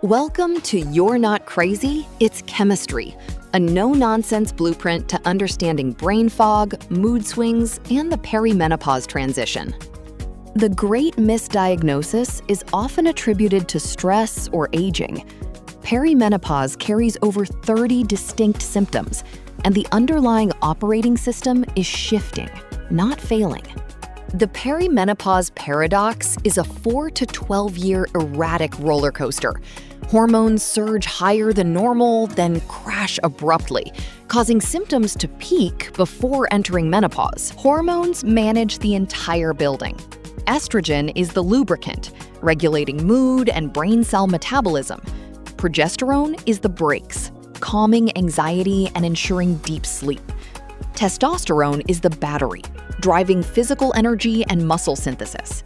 Welcome to You're Not Crazy, It's Chemistry, a no-nonsense blueprint to understanding brain fog, mood swings, and the perimenopause transition. The great misdiagnosis is often attributed to stress or aging. Perimenopause carries over 30 distinct symptoms, and the underlying operating system is shifting, not failing. The perimenopause paradox is a 4 to 12-year erratic roller coaster. Hormones surge higher than normal, then crash abruptly, causing symptoms to peak before entering menopause. Hormones manage the entire building. Estrogen is the lubricant, regulating mood and brain cell metabolism. Progesterone is the brakes, calming anxiety and ensuring deep sleep. Testosterone is the battery, driving physical energy and muscle synthesis.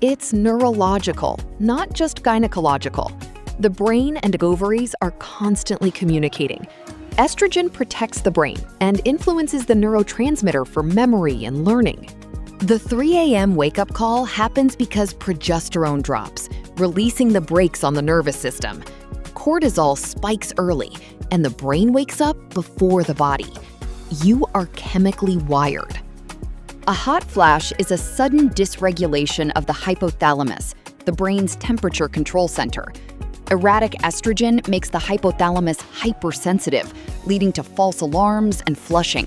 It's neurological, not just gynecological. The brain and ovaries are constantly communicating. Estrogen protects the brain and influences the neurotransmitter for memory and learning. The 3 a.m. wake-up call happens because progesterone drops, releasing the brakes on the nervous system. Cortisol spikes early, and the brain wakes up before the body. You are chemically wired. A hot flash is a sudden dysregulation of the hypothalamus, the brain's temperature control center. Erratic estrogen makes the hypothalamus hypersensitive, leading to false alarms and flushing.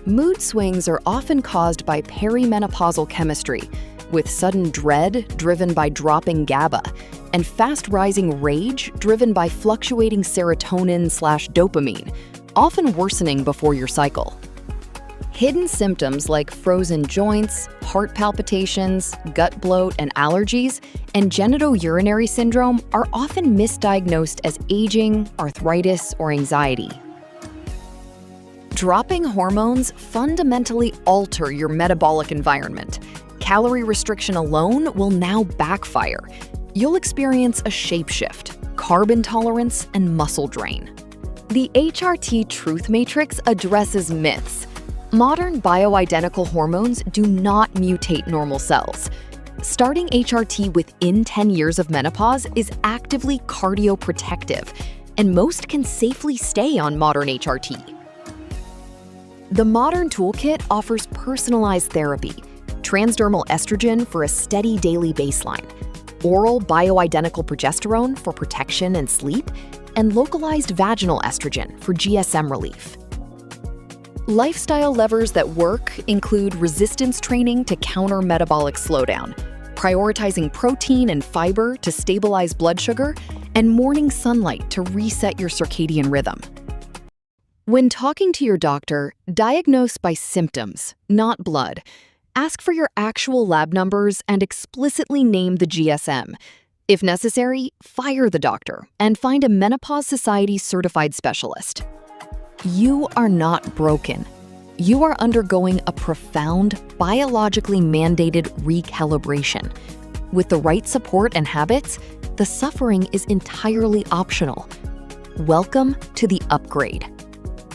Mood swings are often caused by perimenopausal chemistry, with sudden dread driven by dropping GABA, and fast-rising rage driven by fluctuating serotonin/dopamine, often worsening before your cycle. Hidden symptoms like frozen joints, heart palpitations, gut bloat and allergies, and genitourinary syndrome are often misdiagnosed as aging, arthritis, or anxiety. Dropping hormones fundamentally alter your metabolic environment. Calorie restriction alone will now backfire. You'll experience a shapeshift, carb intolerance, and muscle drain. The HRT Truth Matrix addresses myths. Modern bioidentical hormones do not mutate normal cells. Starting HRT within 10 years of menopause is actively cardioprotective, and most can safely stay on modern HRT. The Modern Toolkit offers personalized therapy, transdermal estrogen for a steady daily baseline, oral bioidentical progesterone for protection and sleep, and localized vaginal estrogen for GSM relief. Lifestyle levers that work include resistance training to counter metabolic slowdown, prioritizing protein and fiber to stabilize blood sugar, and morning sunlight to reset your circadian rhythm. When talking to your doctor, diagnose by symptoms, not blood. Ask for your actual lab numbers and explicitly name the GSM. If necessary, fire the doctor and find a Menopause Society certified specialist. You are not broken. You are undergoing a profound, biologically mandated recalibration. With the right support and habits, the suffering is entirely optional. Welcome to the upgrade.